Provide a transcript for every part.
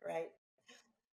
Right.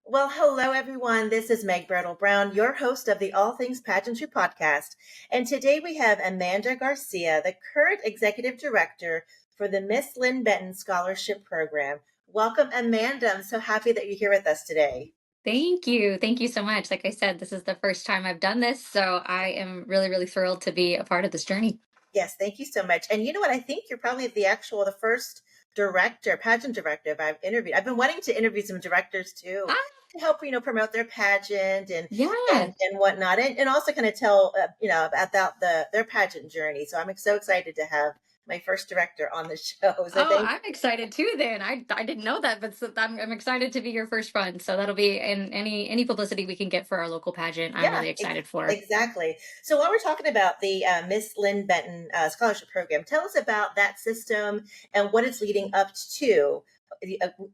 Well, hello, everyone. This is Meg Brattle Brown, your host of the All Things Pageantry podcast. And today we have Amanda Garcia, the current executive director for the Miss Linn Benton Scholarship Program. Welcome, Amanda. I'm so happy that you're here with us today. Thank you. Thank you so much. Like I said, this is the first time I've done this, so I am really, really thrilled to be a part of this journey. Yes, thank you so much. And you know what? I think you're probably the first director, pageant director I've interviewed. I've been wanting to interview some directors too Ah, to help, promote their pageant and yeah. and whatnot, and also kind of tell about their pageant journey. So I'm so excited to have my first director on the show. So Oh, thank I'm excited too. Then I didn't know that, but I'm excited to be your first one. So that'll be in any publicity we can get for our local pageant. I'm Yeah, really excited for. exactly. So while we're talking about the Miss Linn Benton Scholarship Program, tell us about that system and what it's leading up to.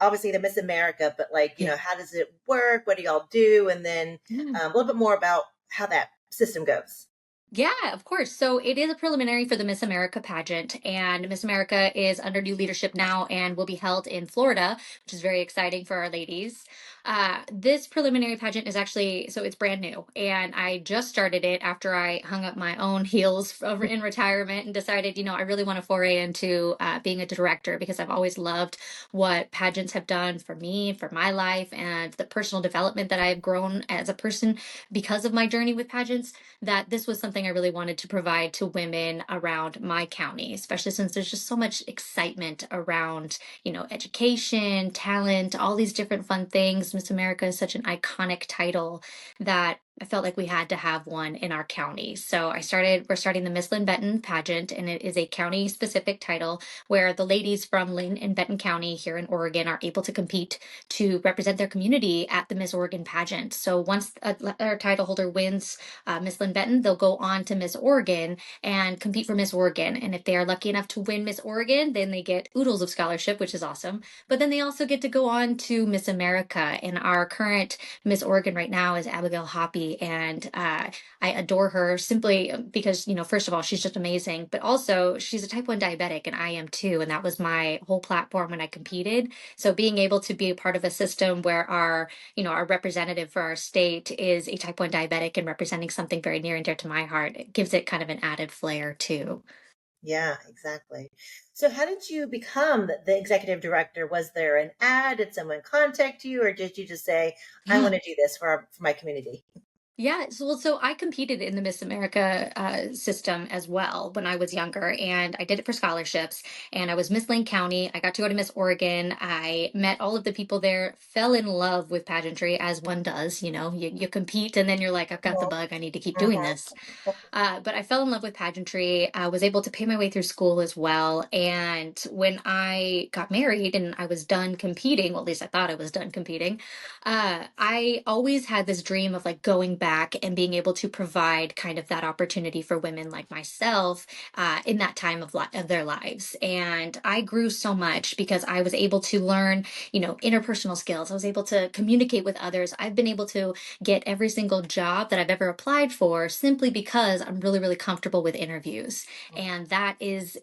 Obviously, the Miss America, but Yeah. how does it work? What do y'all do? And then Yeah. a little bit more about how that system goes. Yeah, of course. So it is a preliminary for the Miss America pageant, and Miss America is under new leadership now and will be held in Florida, which is very exciting for our ladies. This preliminary pageant is actually, so it's brand new, and I just started it after I hung up my own heels in retirement and decided, I really want to foray into being a director because I've always loved what pageants have done for me, for my life, and the personal development that I've grown as a person because of my journey with pageants, that this was something I really wanted to provide to women around my county, especially since there's just so much excitement around, education, talent, all these different fun things. Miss America is such an iconic title that I felt like we had to have one in our county. So we're starting the Miss Linn Benton pageant, and it is a county specific title where the ladies from Linn and Benton County here in Oregon are able to compete to represent their community at the Miss Oregon pageant. So once a title holder wins Miss Linn Benton, they'll go on to Miss Oregon and compete for Miss Oregon. And if they are lucky enough to win Miss Oregon, then they get oodles of scholarship, which is awesome. But then they also get to go on to Miss America. And our current Miss Oregon right now is Abigail Hoppy, and I adore her simply because, first of all, she's just amazing, but also she's a type 1 diabetic, and I am too. And that was my whole platform when I competed. So being able to be a part of a system where our representative for our state is a type 1 diabetic and representing something very near and dear to my heart, it gives it kind of an added flair too. Yeah, exactly. So how did you become the executive director? Was there an ad? Did someone contact you, or did you just say, "I want Yeah. to do this for my community"? Yeah, so I competed in the Miss America system as well when I was younger, and I did it for scholarships. And I was Miss Lane County. I got to go to Miss Oregon. I met all of the people there, fell in love with pageantry, as one does. You compete, and then you're like, I've got the bug. I need to keep doing Mhm. this. But I fell in love with pageantry. I was able to pay my way through school as well. And when I got married and I was done competing, well, at least I thought I was done competing, I always had this dream of like going back and being able to provide kind of that opportunity for women like myself in that time of their lives. And I grew so much because I was able to learn, interpersonal skills. I was able to communicate with others. I've been able to get every single job that I've ever applied for simply because I'm really, really comfortable with interviews. And that is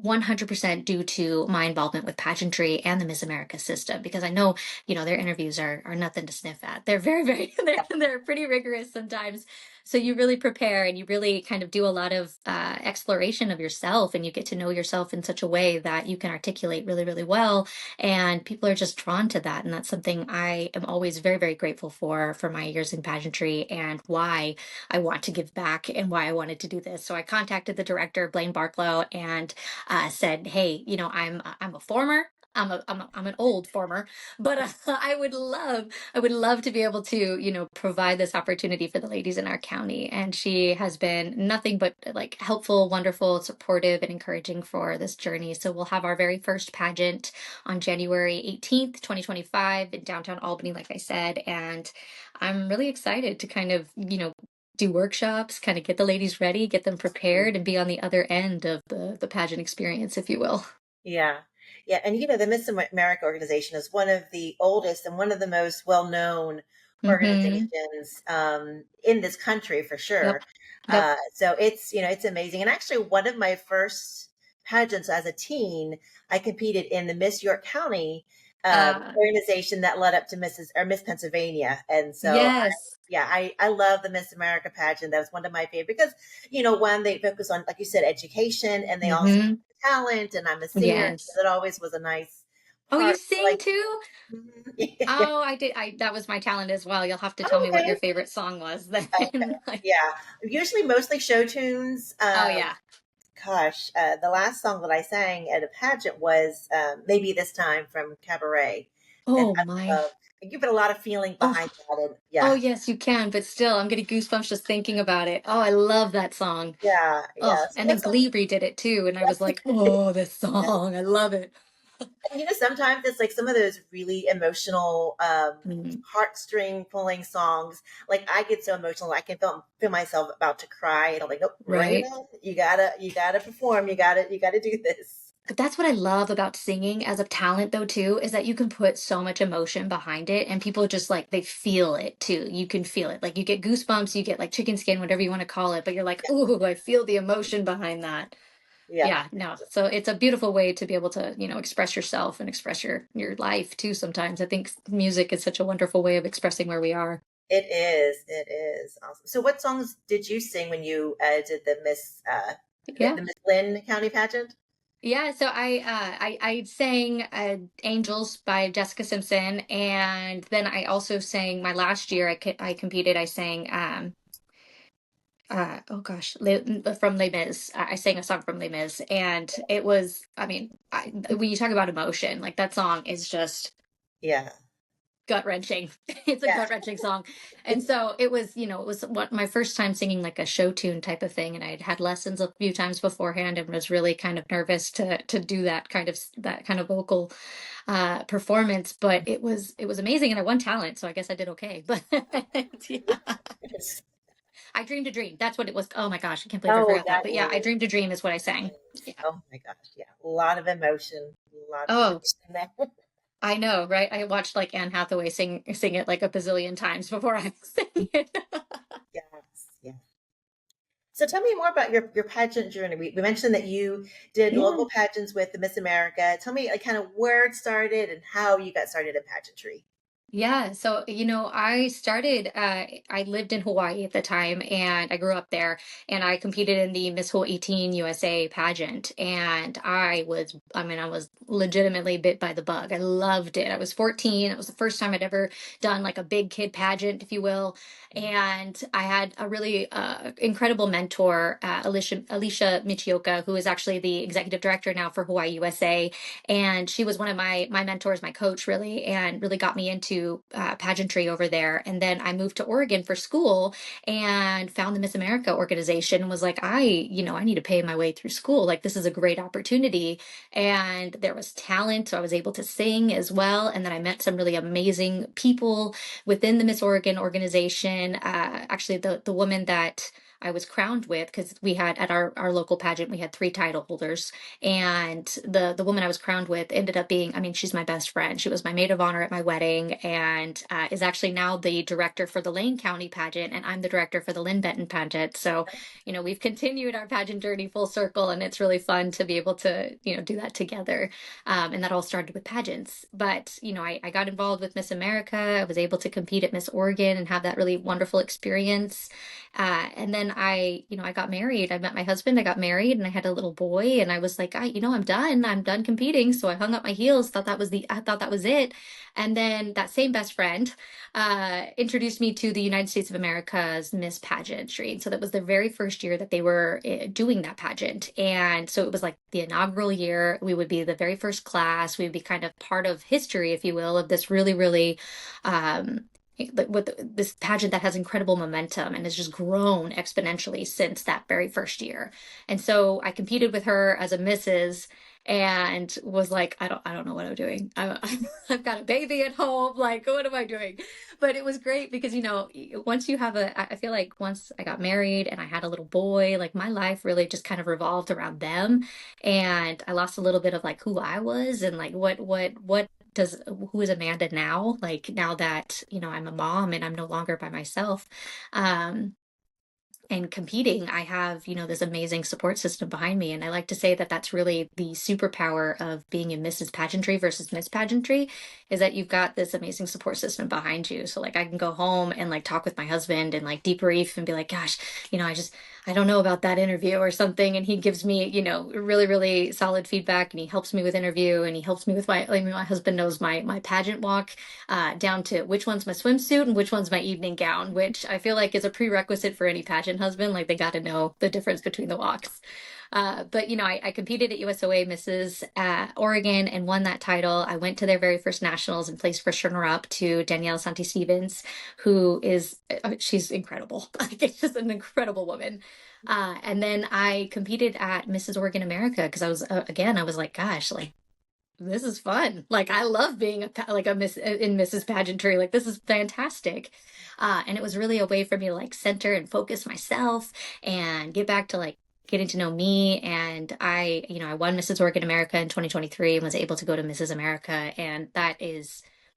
100% due to my involvement with pageantry and the Miss America system, because I know, their interviews are nothing to sniff at. They're very, very, they're pretty rigorous sometimes. So you really prepare and you really kind of do a lot of exploration of yourself, and you get to know yourself in such a way that you can articulate really, really well, and people are just drawn to that. And that's something I am always very, very grateful for my years in pageantry, and why I want to give back and why I wanted to do this. So I contacted the director, Blaine Barklow, and said, hey, I'm a former, I'm an old former, but I would love to be able to, provide this opportunity for the ladies in our county. And she has been nothing but like helpful, wonderful, supportive, and encouraging for this journey. So we'll have our very first pageant on January 18th, 2025 in downtown Albany, like I said. And I'm really excited to kind of, do workshops, kind of get the ladies ready, get them prepared, and be on the other end of the pageant experience, if you will. Yeah. Yeah. And the Miss America organization is one of the oldest and one of the most well known Mm-hmm. organizations in this country for sure. Yep. Yep. So it's amazing. And actually, one of my first pageants as a teen, I competed in the Miss York County Uh, organization that led up to Mrs. or Miss Pennsylvania. And so yes. I love the Miss America pageant. That was one of my favorite because, one, they focus on, like you said, education, and they also Hmm. talent, and I'm a singer. Yes. So it always was a nice Oh, you part. sing Like, too? yeah. Oh, I did. That was my talent as well. You'll have to tell Oh, me what your okay. favorite song was Okay. then. Like, Yeah. Usually mostly show tunes. oh yeah. Gosh, the last song that I sang at a pageant was Maybe This Time from Cabaret. And Oh I my. love, I give it a lot of feeling Oh, behind that. And oh yeah, yes, you can, but still, I'm getting goosebumps just thinking about it. Oh, I love that song. yeah, Oh, yeah. So and then what song? Glee redid it too, and I was like, oh, this song, I love it. And sometimes it's like some of those really emotional, Mhm. heartstring pulling songs. Like I get so emotional, I can feel myself about to cry, and I'm like, nope, rein it Right? in. You gotta perform. You gotta do this. But that's what I love about singing as a talent though too, is that you can put so much emotion behind it and people just like they feel it too. You can feel it. Like you get goosebumps, you get like chicken skin, whatever you want to call it, but you're like, "Ooh, I feel the emotion behind that." Yeah, Yeah, no. So it's a beautiful way to be able to, express yourself and express your life too sometimes. I think music is such a wonderful way of expressing where we are. it is. It is awesome. So, what songs did you sing when you did Yeah. the Miss Linn County pageant? Yeah, so I sang Angels by Jessica Simpson, and then I also sang my last year I competed. I sang oh gosh, from Les Mis. I sang a song from Les Mis, and it was, I mean, when you talk about emotion, like that song is just Yeah, gut wrenching. It's a yeah, gut wrenching song. And so it was, it was what my first time singing like a show tune type of thing. And I'd had lessons a few times beforehand and was really kind of nervous to do that kind of vocal performance. But it was amazing and I won talent. So I guess I did okay. But yeah. It's- I dreamed a dream. That's what it was. Oh my gosh, I can't believe I oh, forgot that. that But yeah, I is. dreamed a dream is what I sang. Yeah. Oh my gosh, yeah, a lot of emotion, a lot of Oh, emotion there. I know, right? I watched like Anne Hathaway sing it like a bazillion times before I sang it. Yes, yeah. So tell me more about your pageant journey. We mentioned that you did Yeah. local pageants with the Miss America. Tell me like kind of where it started and how you got started in pageantry. Yeah, so I lived in Hawaii at the time and I grew up there and I competed in the Miss Hawaii Teen USA pageant and I was legitimately bit by the bug. I loved it. I was 14. It was the first time I'd ever done like a big kid pageant, if you will. And I had a really incredible mentor, Alicia Michioka, who is actually the executive director now for Hawaii USA, and she was one of my mentors, my coach really, and really got me into pageantry over there. And then I moved to Oregon for school and found the Miss America organization and was like, I need to pay my way through school, like this is a great opportunity. And there was talent, so I was able to sing as well. And then I met some really amazing people within the Miss Oregon organization. Actually, the woman that I was crowned with, because we had at our local pageant, we had three title holders, and the woman I was crowned with ended up being, I mean, she's my best friend. She was my maid of honor at my wedding, and is actually now the director for the Lane County pageant, and I'm the director for the Linn Benton pageant. So, we've continued our pageant journey full circle, and it's really fun to be able to do that together. And that all started with pageants. But I got involved with Miss America. I was able to compete at Miss Oregon and have that really wonderful experience. And then I got married. I met my husband. I got married, and I had a little boy. And I was like, I'm done. I'm done competing. So I hung up my heels. I thought that was it. And then that same best friend introduced me to the United States of America's Miss Pageantry. And so that was the very first year that they were doing that pageant. And so it was like the inaugural year. We would be the very first class. We would be kind of part of history, if you will, of this really, really with this pageant that has incredible momentum and has just grown exponentially since that very first year. And so I competed with her as a Mrs. and was like, I don't know what I'm doing. I've got a baby at home. Like, what am I doing? But it was great because, once you have I feel like once I got married and I had a little boy, like my life really just kind of revolved around them. And I lost a little bit of like who I was and like what does who is Amanda now? Like now that, I'm a mom and I'm no longer by myself. Um, and competing, I have, this amazing support system behind me. And I like to say that that's really the superpower of being in Mrs. Pageantry versus Miss Pageantry, is that you've got this amazing support system behind you. So like I can go home and like talk with my husband and like debrief and be like, gosh, I don't know about that interview or something. And he gives me, really, really solid feedback, and he helps me with interview, and he helps me with my husband knows my pageant walk, down to which one's my swimsuit and which one's my evening gown, which I feel like is a prerequisite for any pageant husband. Like they got to know the difference between the walks. But I competed at USOA Mrs. Oregon and won that title. I went to their very first nationals and placed first runner up to Danielle Santi Stevens, who is she's incredible. Like it's just an incredible woman. And then I competed at Mrs. Oregon America because I was again I was like, gosh, like this is fun. Like I love being like a miss in Mrs. Pageantry. Like this is fantastic. And it was really a way for me to like center and focus myself and get back to like getting to know me. And I won Mrs. Oregon America in 2023 and was able to go to Mrs. America. And that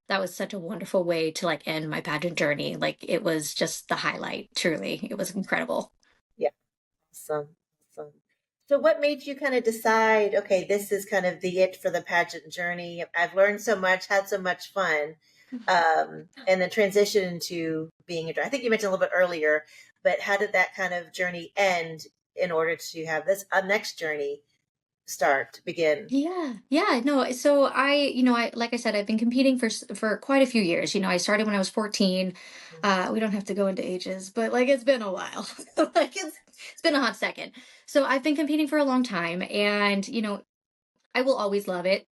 was such a wonderful way to like end my pageant journey. Like it was just the highlight, truly. It was incredible. Yeah. Awesome. Awesome. So what made you kind of decide, okay, this is kind of the it for the pageant journey? I've learned so much, had so much fun. And then transition into being a, I think you mentioned a little bit earlier, but how did that kind of journey end in order to have this next journey begin? Yeah, yeah, no. So I like I said, I've been competing for quite a few years. I started when I was 14. We don't have to go into ages, but like it's been a while. Like it's been a hot second. So I've been competing for a long time, and I will always love it.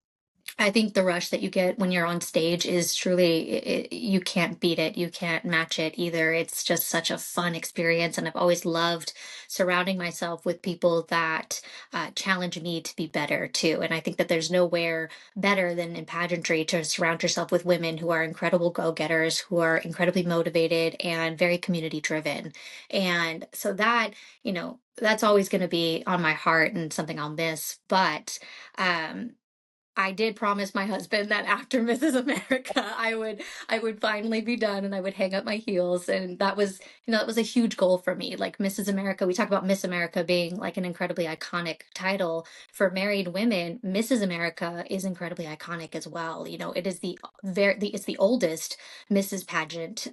I think the rush that you get when you're on stage is truly, you can't beat it. You can't match it either. It's just such a fun experience. And I've always loved surrounding myself with people that challenge me to be better too. And I think that there's nowhere better than in pageantry to surround yourself with women who are incredible go getters, who are incredibly motivated and very community driven. And so that's always going to be on my heart and something I'll miss. But, I did promise my husband that after Mrs. America, I would finally be done and I would hang up my heels. And that was a huge goal for me. Like Mrs. America, we talk about Miss America being like an incredibly iconic title for married women. Mrs. America is incredibly iconic as well. It is it's the oldest Mrs. pageant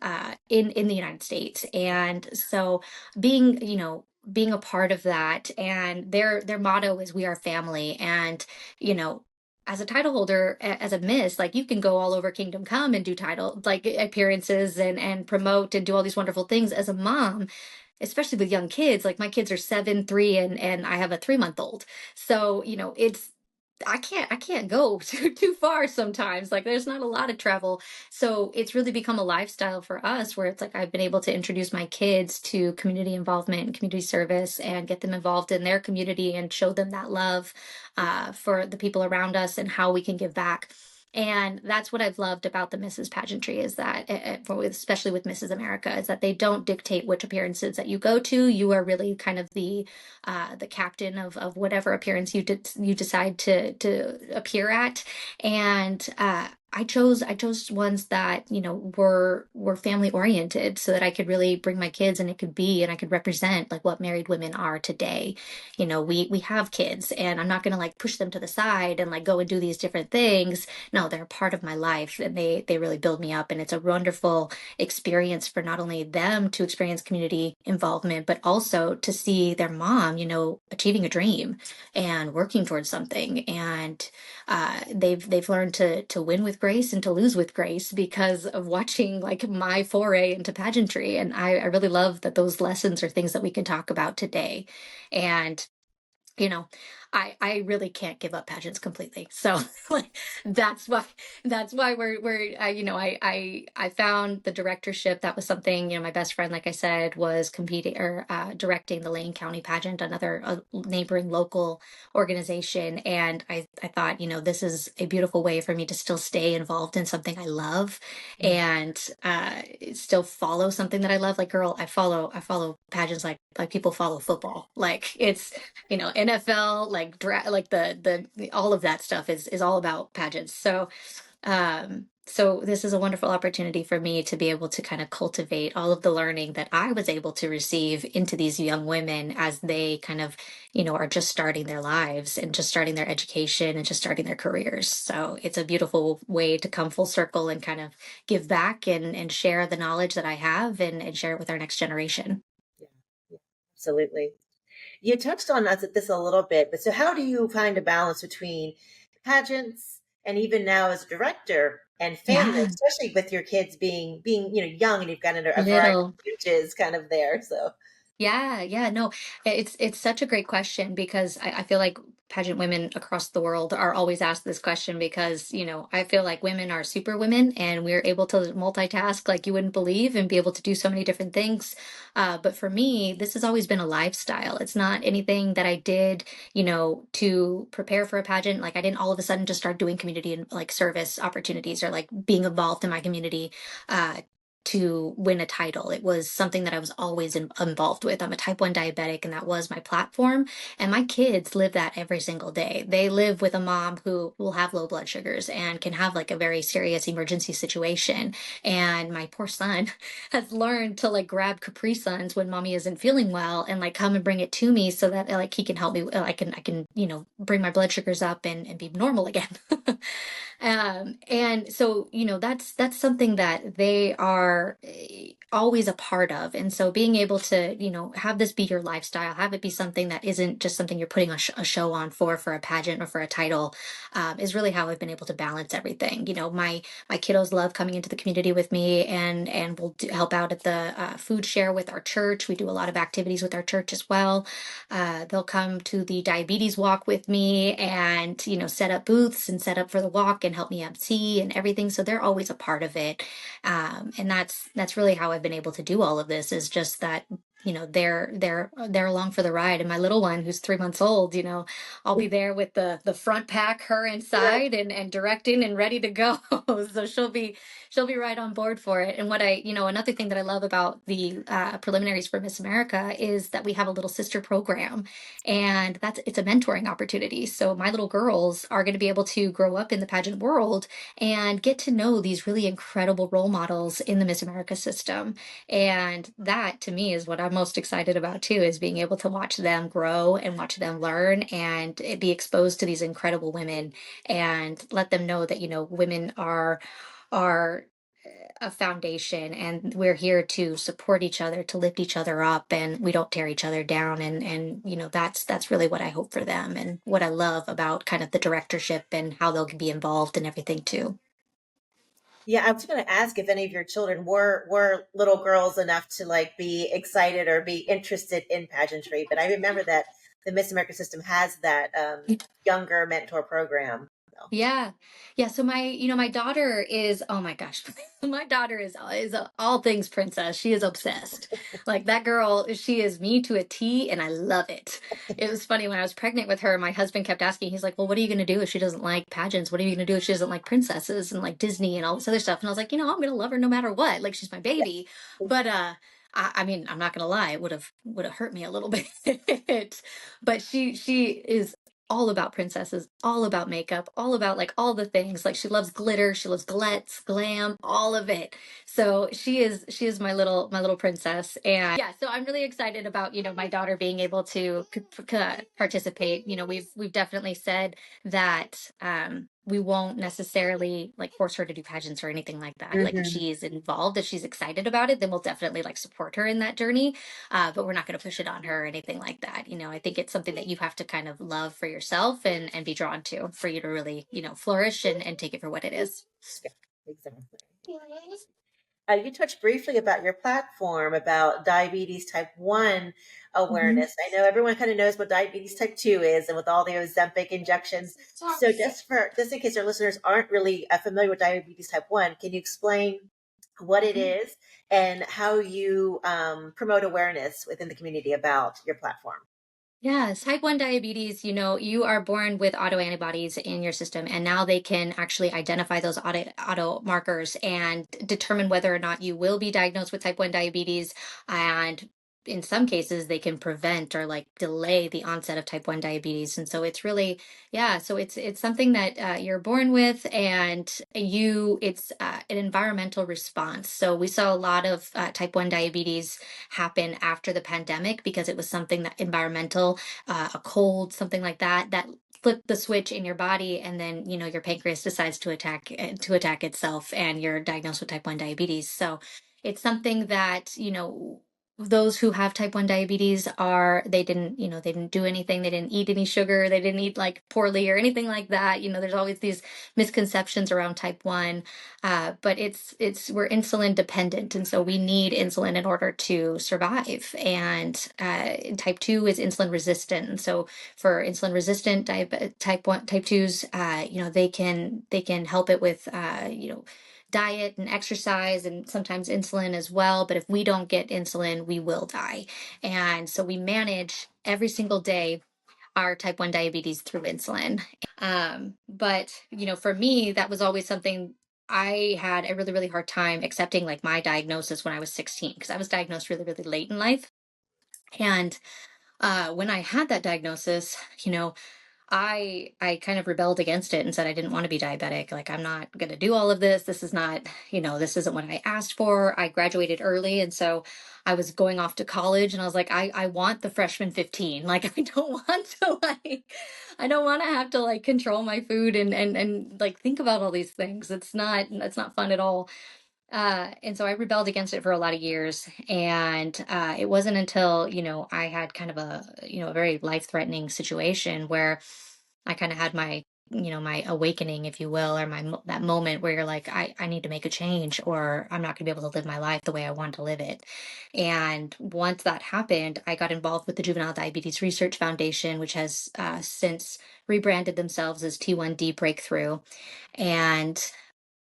in the United States. And so being a part of that, and their motto is we are family. And you know as a title holder, as a miss, like you can go all over Kingdom Come and do title like appearances and promote and do all these wonderful things. As a mom, especially with young kids, like my kids are 7, 3, and I have a 3-month old. So it's I can't go too far sometimes. Like there's not a lot of travel. So it's really become a lifestyle for us where it's like I've been able to introduce my kids to community involvement and community service and get them involved in their community and show them that love for the people around us and how we can give back. And that's what I've loved about the Mrs. Pageantry is that, especially with Mrs. America, is that they don't dictate which appearances that you go to. You are really kind of the captain of whatever appearance you decide to appear at. And I chose ones that were family oriented so that I could really bring my kids and I could represent like what married women are today. We have kids, and I'm not going to like push them to the side and like go and do these different things. No, they're a part of my life, and they really build me up, and it's a wonderful experience for not only them to experience community involvement, but also to see their mom, achieving a dream and working towards something. And they've learned to win with grace and to lose with grace because of watching like my foray into pageantry. And I really love that those lessons are things that we can talk about today. And you know I really can't give up pageants completely, so like that's why we're I found the directorship. That was something, my best friend, like I said, was competing or directing the Lane County pageant, another neighboring local organization. And I thought, this is a beautiful way for me to still stay involved in something I love, and still follow something that I love. Like girl, I follow pageants like people follow football. Like it's NFL, like like the all of that stuff is all about pageants. So So this is a wonderful opportunity for me to be able to kind of cultivate all of the learning that I was able to receive into these young women as they kind of, are just starting their lives and just starting their education and just starting their careers. So it's a beautiful way to come full circle and kind of give back and share the knowledge that I have and share it with our next generation. Yeah, yeah, absolutely. You touched on this a little bit, but so how do you find a balance between pageants and even now as a director and family, Yeah, especially with your kids being young and you've got a variety little. of ages kind of there. So Yeah, yeah, no, it's such a great question because I feel like pageant women across the world are always asked this question because, I feel like women are super women and we're able to multitask like you wouldn't believe and be able to do so many different things. But for me, this has always been a lifestyle. It's not anything that I did, to prepare for a pageant. Like I didn't all of a sudden just start doing community and like service opportunities or like being involved in my community. To win a title. It was something that I was always involved with. I'm a type 1 diabetic, and that was my platform. And my kids live that every single day. They live with a mom who will have low blood sugars and can have like a very serious emergency situation. And my poor son has learned to like grab Capri Suns when mommy isn't feeling well and like come and bring it to me so that like he can help me. I can, bring my blood sugars up and be normal again. And so, that's something that they are always a part of. And so being able to, have this be your lifestyle, have it be something that isn't just something you're putting a show on for a pageant or for a title, is really how I've been able to balance everything. My kiddos love coming into the community with me and we'll help out at the food share with our church. We do a lot of activities with our church as well. They'll come to the diabetes walk with me and, set up booths and set up for the walk and help me MC and everything. So they're always a part of it. And that's really how I've been able to do all of this is just that, they're along for the ride. And my little one, who's 3 months old, I'll be there with the front pack, her yeah, inside and directing and ready to go. So she'll be right on board for it. And another thing that I love about the preliminaries for Miss America is that we have a little sister program, and it's a mentoring opportunity. So my little girls are going to be able to grow up in the pageant world and get to know these really incredible role models in the Miss America system. And that to me is what I'm most excited about too, is being able to watch them grow and watch them learn and be exposed to these incredible women and let them know that, women are a foundation and we're here to support each other, to lift each other up, and we don't tear each other down. And that's really what I hope for them and what I love about kind of the directorship and how they'll be involved in everything too. yeah. I was going to ask if any of your children were little girls enough to like be excited or be interested in pageantry, but I remember that the Miss America system has that younger mentor program. So. Yeah. Yeah. So my daughter is, oh my gosh, my daughter is all things princess. She is obsessed. Like that girl, she is me to a T and I love it. It was funny when I was pregnant with her, my husband kept asking, he's like, well, what are you going to do if she doesn't like pageants? What are you going to do if she doesn't like princesses and like Disney and all this other stuff? And I was like, I'm going to love her no matter what. Like she's my baby. But, I mean, I'm not gonna lie, it would have hurt me a little bit, but she is all about princesses, all about makeup, all about like all the things. Like she loves glitter, she loves glitz, glam, all of it. So she is my little princess. And yeah, so I'm really excited about, my daughter being able to participate. We've definitely said that we won't necessarily like force her to do pageants or anything like that. Like if Mhm. she is involved, if she's excited about it, then we'll definitely like support her in that journey, but we're not going to push it on her or anything like that. I think it's something that you have to kind of love for yourself and be drawn to for you to really, flourish and take it for what it is. Yeah, exactly. You touched briefly about your platform about diabetes type 1 Mhm. awareness. I know everyone kind of knows what diabetes type 2 is and with all the Ozempic injections. So just in case our listeners aren't really familiar with diabetes type 1, can you explain what it is and how you promote awareness within the community about your platform? Yes, type 1 diabetes, you are born with autoantibodies in your system, and now they can actually identify those auto markers and determine whether or not you will be diagnosed with type 1 diabetes. And in some cases they can prevent or like delay the onset of type 1 diabetes. And so it's really, yeah, so it's something that you're born with, and it's an environmental response. So we saw a lot of type 1 diabetes happen after the pandemic because it was something that environmental, a cold, something like that, that flip the switch in your body, and then your pancreas decides to attack itself, and you're diagnosed with type 1 diabetes. So it's something that those who have type 1 diabetes are they didn't do anything, they didn't eat any sugar, they didn't eat like poorly or anything like that. There's always these misconceptions around type 1, but we're insulin dependent, and so we need insulin in order to survive. And type 2 is insulin resistant, and so for insulin resistant type 1 type 2s, they can help it with diet and exercise and sometimes insulin as well. But if we don't get insulin, we will die. And so we manage every single day our type 1 diabetes through insulin. But for me, that was always something I had a really, really hard time accepting, like my diagnosis when I was 16, because I was diagnosed really, really late in life. And when I had that diagnosis, I kind of rebelled against it and said I didn't want to be diabetic. Like, I'm not going to do all of this. This is not, this isn't what I asked for. I graduated early. And so I was going off to college, and I was like, I want the freshman 15. Like, I don't want to, I don't want to have to like control my food and like think about all these things. It's not fun at all. And so I rebelled against it for a lot of years. And it wasn't until, I had kind of a very life-threatening situation where I kind of had my awakening, if you will, or that moment where you're like, I need to make a change, or I'm not going to be able to live my life the way I want to live it. And once that happened, I got involved with the Juvenile Diabetes Research Foundation, which has since rebranded themselves as T1D Breakthrough. And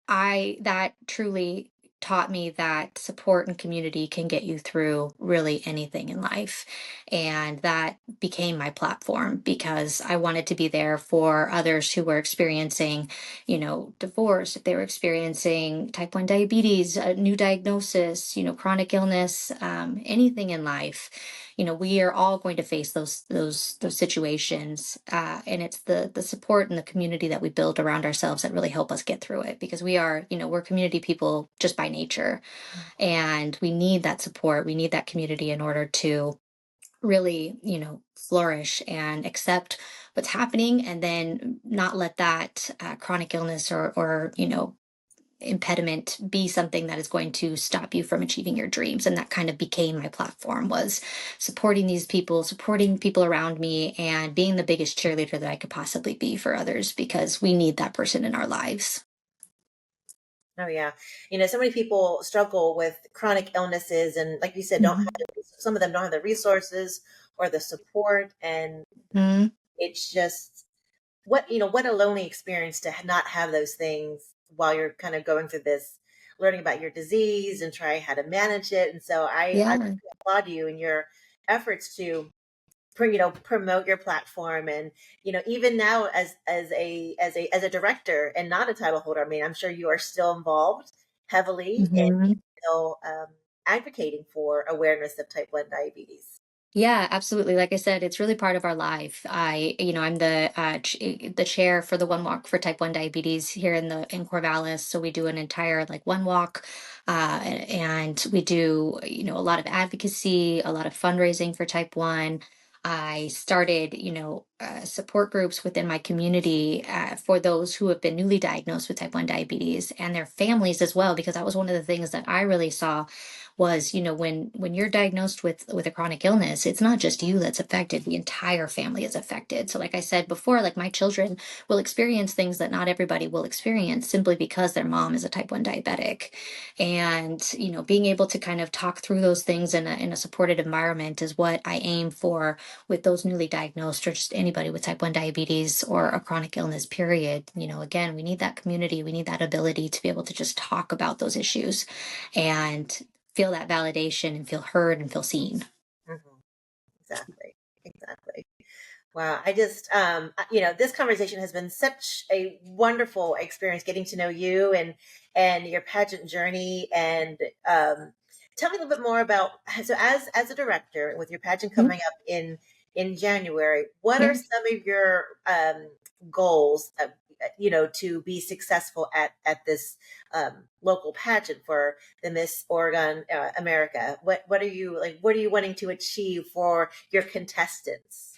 that truly taught me that support and community can get you through really anything in life. And that became my platform because I wanted to be there for others who were experiencing, divorce, if they were experiencing type 1 diabetes, a new diagnosis, chronic illness, anything in life. We are all going to face those situations, and it's the support and the community that we build around ourselves that really help us get through it, because we're community people just by nature, and we need that support, we need that community in order to really flourish and accept what's happening, and then not let that chronic illness or impediment be something that is going to stop you from achieving your dreams. And that kind of became my platform, was supporting these people, supporting people around me, and being the biggest cheerleader that I could possibly be for others, because we need that person in our lives. Oh yeah. So many people struggle with chronic illnesses, and like you said, don't have Mhm. some of them don't have the resources or the support, and Mhm. it's just what a lonely experience to not have those things while you're kind of going through this, learning about your disease and trying how to manage it. And so I Yeah. applaud you in your efforts to promote your platform. And even now, as a director and not a title holder, I mean, I'm sure you are still involved heavily and Mhm. still advocating for awareness of type 1 diabetes. Yeah, absolutely. Like I said, it's really part of our life. I'm the chair for the One Walk for Type 1 Diabetes here in Corvallis. So we do an entire like one walk, and we do a lot of advocacy, a lot of fundraising for Type 1. I started support groups within my community for those who have been newly diagnosed with Type 1 diabetes and their families as well, because that was one of the things that I really saw was when you're diagnosed with a chronic illness, it's not just you that's affected, the entire family is affected. So like I said before, like my children will experience things that not everybody will experience simply because their mom is a type 1 diabetic. And being able to kind of talk through those things in a supported environment is what I aim for with those newly diagnosed, or just anybody with type 1 diabetes or a chronic illness, period. Again, we need that community, we need that ability to be able to just talk about those issues and feel that validation and feel heard and feel seen. Mhm. Exactly. Exactly. Wow. I just, this conversation has been such a wonderful experience getting to know you and your pageant journey. And, tell me a little bit more about, so as a director with your pageant Mhm. coming up in January, what are Yeah. some of your goals, to be successful at this local pageant for the Miss Oregon America? What are you like? What are you wanting to achieve for your contestants?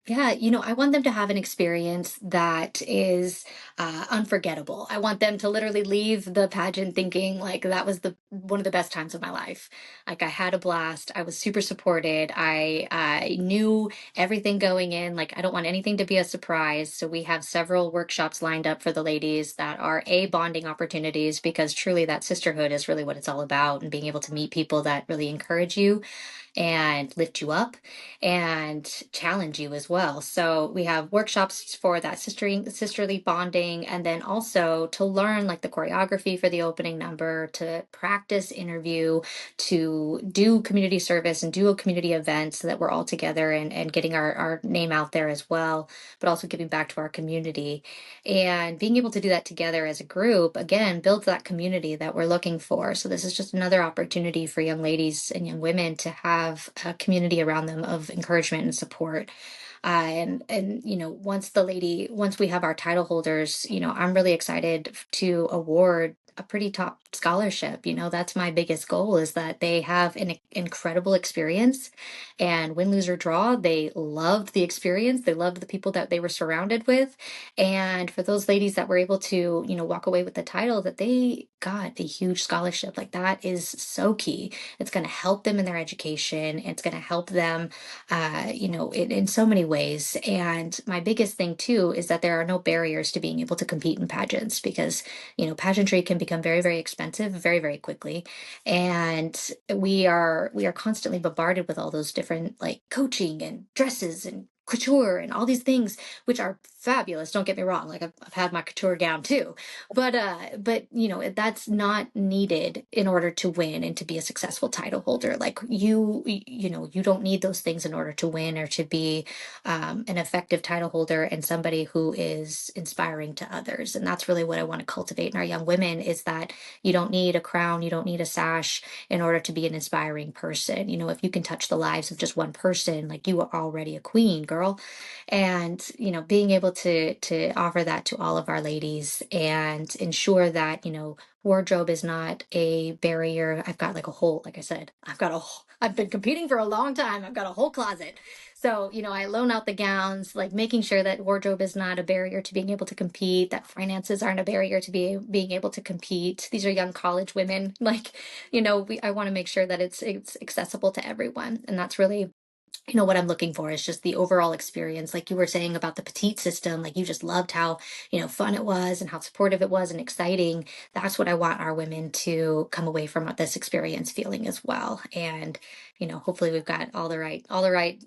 Yeah, I want them to have an experience that is unforgettable. I want them to literally leave the pageant thinking like that was the one of the best times of my life. Like I had a blast. I was super supported. I knew everything going in. Like I don't want anything to be a surprise. So we have several workshops lined up for the ladies that are bonding opportunities because truly that sisterhood is really what it's all about, and being able to meet people that really encourage you and lift you up and challenge you as well. So we have workshops for that sisterly bonding, and then also to learn like the choreography for the opening number, to practice interview, to do community service and do a community event so that we're all together and getting our name out there as well, but also giving back to our community. And being able to do that together as a group, again, builds that community that we're looking for. So this is just another opportunity for young ladies and young women to have a community around them of encouragement and support. And once we have our title holders, I'm really excited to award a pretty top scholarship. That's my biggest goal, is that they have an incredible experience, and win, lose, or draw, they loved the experience. They loved the people that they were surrounded with. And for those ladies that were able to, walk away with the title, that they got a huge scholarship, like that is so key. It's going to help them in their education. It's going to help them, in so many ways. And my biggest thing too is that there are no barriers to being able to compete in pageants, because, pageantry can become very, very expensive very, very quickly. And we are constantly bombarded with all those different like coaching and dresses and couture and all these things, which are fabulous. Don't get me wrong. Like I've had my couture gown too, but that's not needed in order to win and to be a successful title holder. Like you don't need those things in order to win or to be an effective title holder and somebody who is inspiring to others. And that's really what I want to cultivate in our young women, is that you don't need a crown, you don't need a sash in order to be an inspiring person. If you can touch the lives of just one person, like you are already a queen, girl. And being able to offer that to all of our ladies and ensure that wardrobe is not a barrier. I've got like a whole, like I said, I've been competing for a long time. I've got a whole closet. So, I loan out the gowns, like making sure that wardrobe is not a barrier to being able to compete, that finances aren't a barrier to being able to compete. These are young college women. Like, I want to make sure that it's accessible to everyone. And that's really what I'm looking for, is just the overall experience. Like you were saying about the petite system, like you just loved how, fun it was and how supportive it was and exciting. That's what I want our women to come away from this experience feeling as well. And, hopefully we've got all the right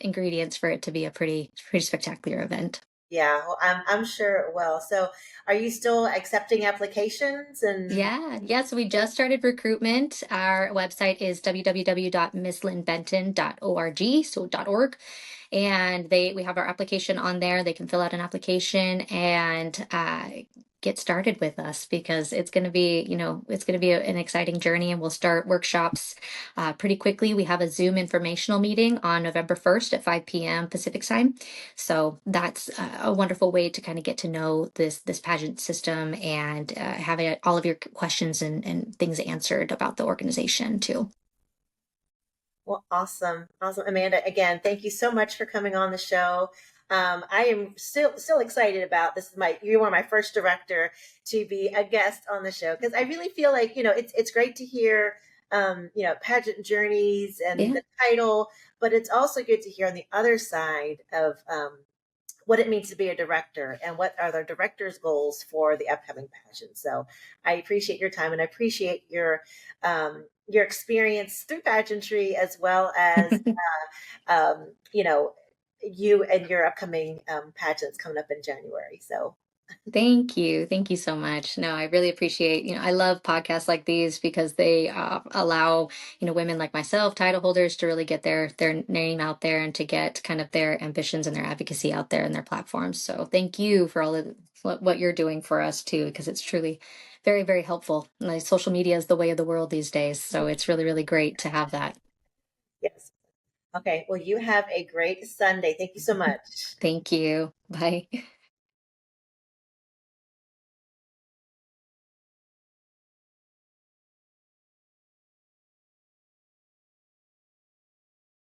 ingredients for it to be a pretty spectacular event. Yeah, well, I'm sure it will. So, are you still accepting applications? And Yeah, yeah. So we just started recruitment. Our website is www.misslinnbenton.org, so .org, and we have our application on there. They can fill out an application and get started with us, because it's going to be an exciting journey, and we'll start workshops pretty quickly. We have a Zoom informational meeting on November 1st at 5 p.m. Pacific time. So that's a wonderful way to kind of get to know this pageant system and have all of your questions and things answered about the organization too. well, awesome, awesome, Amanda. Again, thank you so much for coming on the show. I am still excited about this. Is my You're one of my first director to be a guest on the show, because I really feel like it's great to hear pageant journeys and Yeah. the title, but it's also good to hear on the other side of what it means to be a director and what are the director's goals for the upcoming pageant. So I appreciate your time, and I appreciate your experience through pageantry, as well as um, you know you and your upcoming pageants coming up in January. So Thank you. Thank you so much. No, I really appreciate, I love podcasts like these because they allow, women like myself, title holders, to really get their name out there and to get kind of their ambitions and their advocacy out there in their platforms. So thank you for all of what you're doing for us too, because it's truly very, very helpful. Like, social media is the way of the world these days. So it's really, really great to have that. Yes. Okay. Well, you have a great Sunday. Thank you so much. Thank you. Bye.